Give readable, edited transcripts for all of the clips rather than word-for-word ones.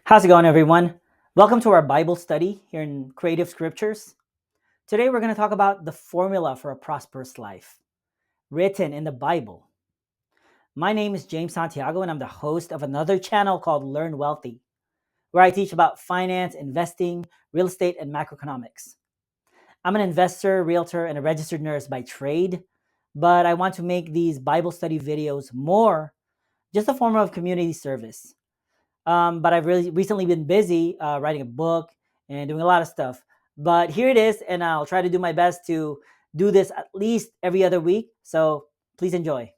How's it going, everyone? Welcome to our Bible study here in Creative Scriptures. Today, we're going to talk about the formula for a prosperous life, written in the Bible. My name is James Santiago, and I'm the host of another channel called Learn Wealthy, where I teach about finance, investing, real estate, and macroeconomics. I'm an investor, realtor, and a registered nurse by trade, but I want to make these Bible study videos more just a form of community service. But I've really recently been busy writing a book and doing a lot of stuff. But here it is, and I'll try to do my best to do this at least every other week. So please enjoy.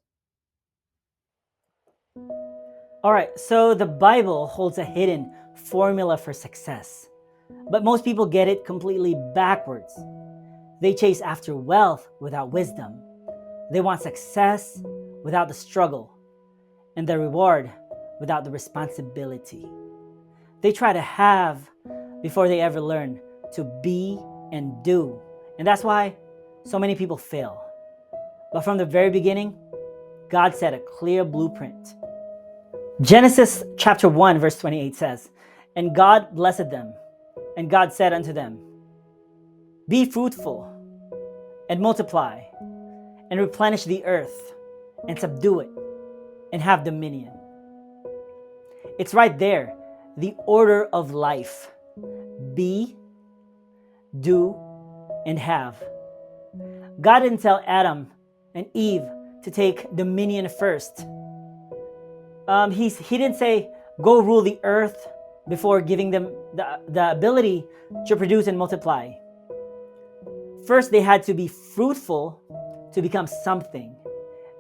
All right, so the Bible holds a hidden formula for success, but most people get it completely backwards. They chase after wealth without wisdom. They want success without the struggle, and the reward without the responsibility. They try to have before they ever learn to be and do. And that's why so many people fail. But from the very beginning, God set a clear blueprint. Genesis chapter 1 verse 28 says, "And God blessed them, and God said unto them, Be fruitful, and multiply, and replenish the earth, and subdue it, and have dominion." It's right there, the order of life. Be, do, and have. God didn't tell Adam and Eve to take dominion first. He didn't say, go rule the earth before giving them the ability to produce and multiply. First, they had to be fruitful to become something.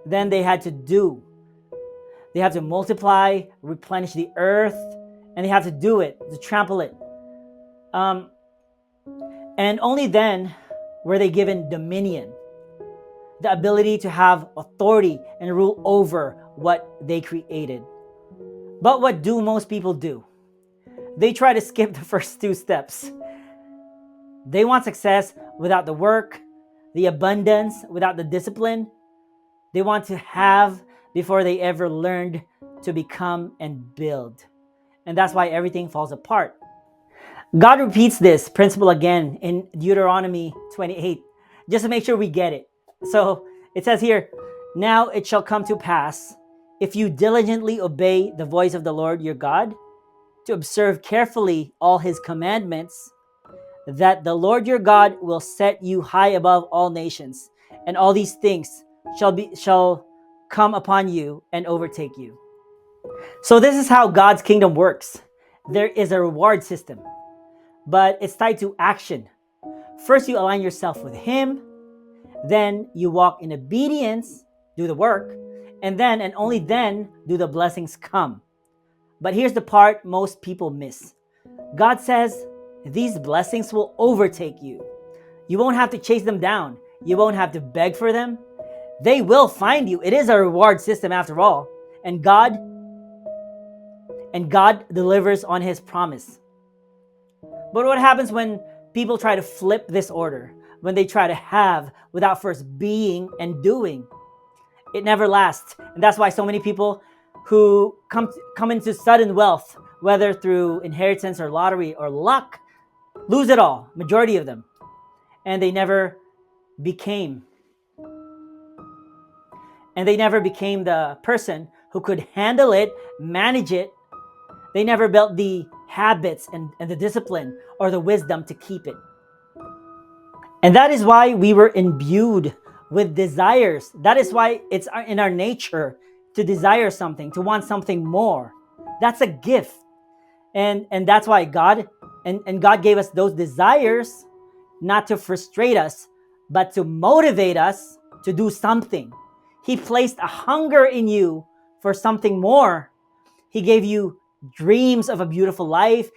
Then they had to do. They have to multiply, replenish the earth, and they have to do it, to trample it. And only then were they given dominion, the ability to have authority and rule over what they created. But what do most people do? They try to skip the first two steps. They want success without the work, the abundance, without the discipline. They want to have before they ever learned to become and build. And that's why everything falls apart. God repeats this principle again in Deuteronomy 28, just to make sure we get it. So it says here, "Now it shall come to pass, if you diligently obey the voice of the Lord your God, to observe carefully all his commandments, that the Lord your God will set you high above all nations, and all these things shall come upon you and overtake you." So this is how God's kingdom works. There is a reward system, but it's tied to action. First, you align yourself with him. Then you walk in obedience, do the work, and then and only then do the blessings come. But here's the part most people miss. God says these blessings will overtake you. You won't have to chase them down. You won't have to beg for them. They will find you. It is a reward system after all. And God delivers on his promise. But what happens when people try to flip this order? When they try to have without first being and doing? It never lasts. And that's why so many people who come into sudden wealth, whether through inheritance or lottery or luck, lose it all, majority of them. And they never became the person who could handle it, manage it. They never built the habits and the discipline or the wisdom to keep it. And that is why we were imbued with desires. That is why it's in our nature to desire something, to want something more. That's a gift. And that's why God gave us those desires not to frustrate us, but to motivate us to do something. He placed a hunger in you for something more. He gave you dreams of a beautiful life,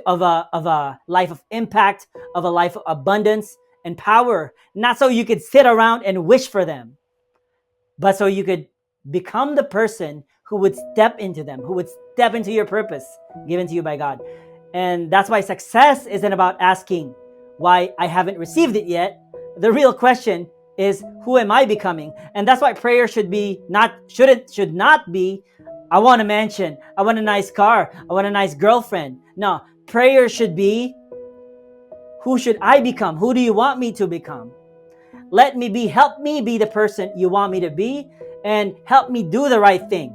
of a life of impact, of a life of abundance and power, not so you could sit around and wish for them, but so you could become the person who would step into them, who would step into your purpose given to you by God. And that's why success isn't about asking why I haven't received it yet. The real question is, who am I becoming? And that's why prayer should not be I want a mansion. I want a nice car. I want a nice girlfriend. No, prayer should be, who should I become? Who do you want me to become? Help me be the person you want me to be, and help me do the right thing.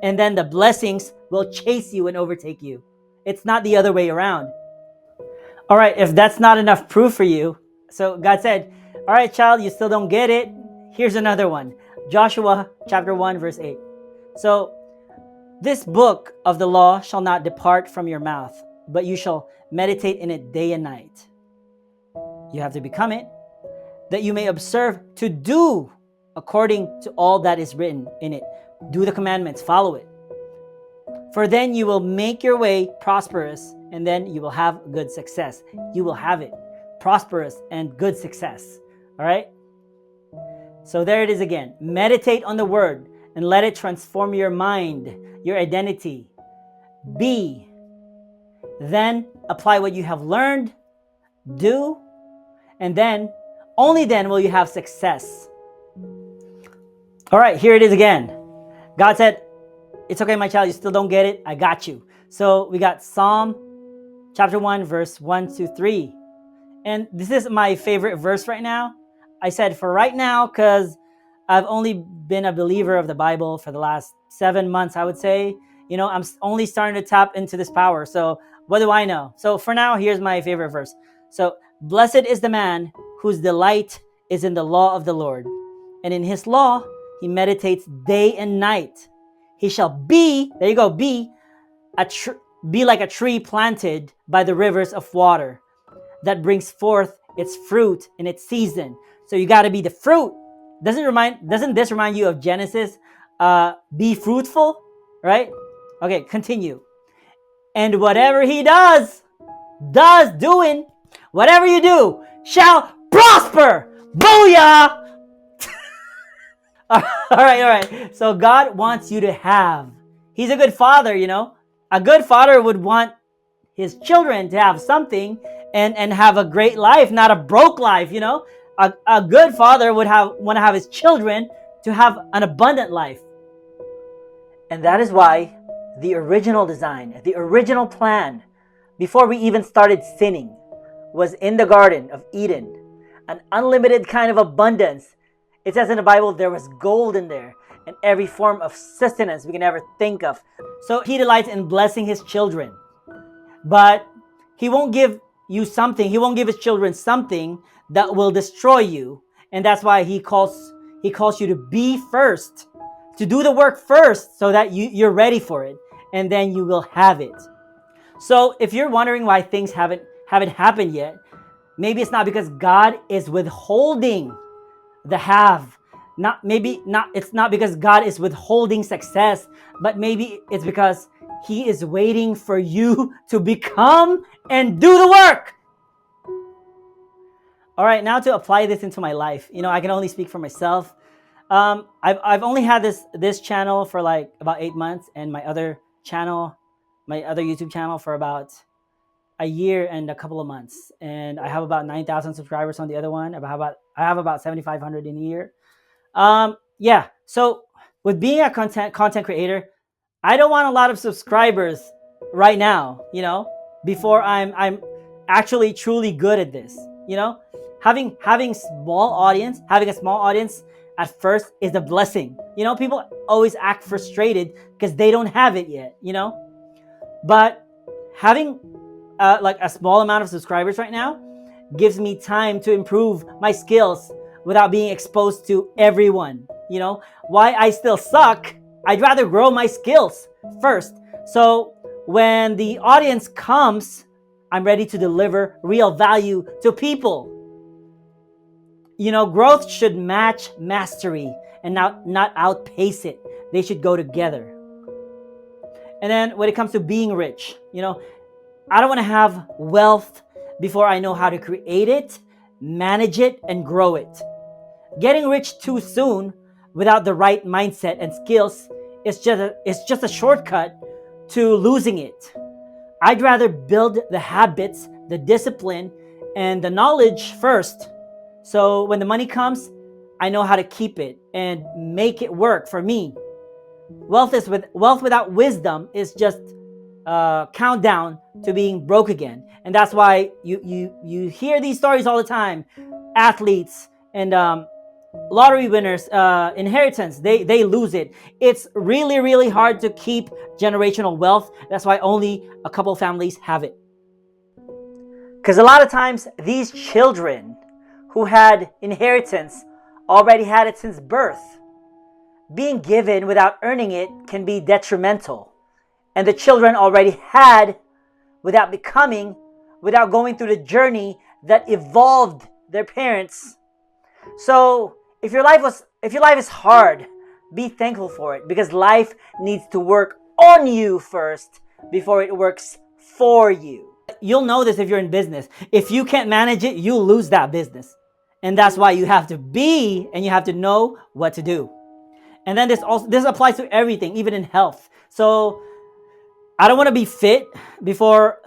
And then the blessings will chase you and overtake you. It's not the other way around. All right, if that's not enough proof for you, so God said, all right, child, you still don't get it. Here's another one. Joshua chapter 1, verse 8. So, this book of the law shall not depart from your mouth, but you shall meditate in it day and night. You have to become it, that you may observe to do according to all that is written in it. Do the commandments, follow it. For then you will make your way prosperous, and then you will have good success. You will have it, prosperous and good success. All right? So there it is again. Meditate on the word and let it transform your mind, your identity. Be. Then apply what you have learned, do, and then, only then will you have success. All right, here it is again. God said, it's okay, my child, you still don't get it. I got you. So we got Psalm chapter 1, verse 1 to 3. And this is my favorite verse right now. I said for right now because I've only been a believer of the Bible for the last 7 months, I would say. You know, I'm only starting to tap into this power. So what do I know? So for now, here's my favorite verse. So, blessed is the man whose delight is in the law of the Lord, and in his law he meditates day and night. He shall be, there you go, be like a tree planted by the rivers of water that brings forth its fruit in its season. So you got to be the fruit. Doesn't this remind you of Genesis? Be fruitful, right? Okay, continue. And whatever he doing, whatever you do, shall prosper. Booyah! All right. So God wants you to have. He's a good father, you know. A good father would want his children to have something and have a great life, not a broke life, you know. A good father would want to have his children to have an abundant life. And that is why the original design, the original plan, before we even started sinning, was in the Garden of Eden. An unlimited kind of abundance. It says in the Bible there was gold in there and every form of sustenance we can ever think of. So he delights in blessing his children. But he won't give you something. He won't give his children something that will destroy you. And that's why he calls you to be first, to do the work first so that you're ready for it. And then you will have it. So if you're wondering why things haven't happened yet, maybe it's not because God is withholding the have. It's not because God is withholding success, but maybe it's because he is waiting for you to become and do the work. All right, now to apply this into my life. You know, I can only speak for myself. I've only had this channel for like about 8 months, and my other YouTube channel for about a year and a couple of months. And I have about 9,000 subscribers on the other one. I have about 7,500 in a year. Yeah. So with being a content creator, I don't want a lot of subscribers right now, you know, before I'm actually truly good at this, you know. Having a small audience at first is a blessing. You know, people always act frustrated because they don't have it yet, you know. But having like a small amount of subscribers right now gives me time to improve my skills without being exposed to everyone. You know, why I still suck, I'd rather grow my skills first. So when the audience comes, I'm ready to deliver real value to people. You know, growth should match mastery and not outpace it. They should go together. And then when it comes to being rich, you know, I don't want to have wealth before I know how to create it, manage it, and grow it. Getting rich too soon without the right mindset and skills is just a shortcut to losing it. I'd rather build the habits, the discipline, and the knowledge first. So when the money comes, I know how to keep it and make it work for me. Wealth without wisdom is just countdown to being broke again. And that's why you hear these stories all the time. Athletes and lottery winners, inheritance, they lose it. It's really, really hard to keep generational wealth. That's why only a couple families have it. Because a lot of times these children who had inheritance already had it since birth. Being given without earning it can be detrimental. And the children already had without going through the journey that evolved their parents. So if your life is hard, be thankful for it, because life needs to work on you first before it works for you. You'll know this if you're in business. If you can't manage it, you'll lose that business. And that's why you have to be and you have to know what to do. And then this applies to everything, even in health. So I don't want to be fit before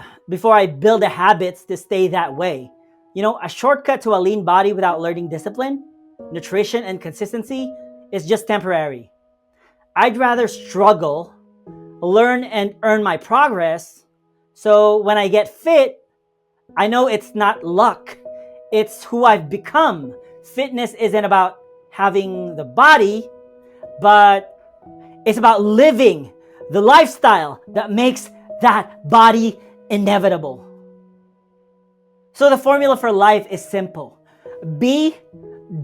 I build the habits to stay that way. A shortcut to a lean body without learning discipline, nutrition, and consistency is just temporary. I'd rather struggle, learn, and earn my progress, so when I get fit, I know it's not luck. It's who I've become. Fitness isn't about having the body, but it's about living the lifestyle that makes that body inevitable. So the formula for life is simple. Be,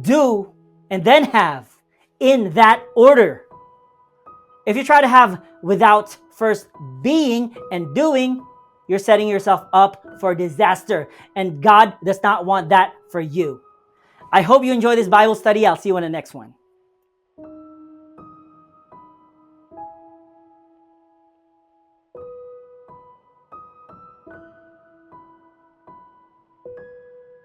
do, and then have, in that order. If you try to have without first being and doing, you're setting yourself up for disaster. And God does not want that for you. I hope you enjoy this Bible study. I'll see you in the next one.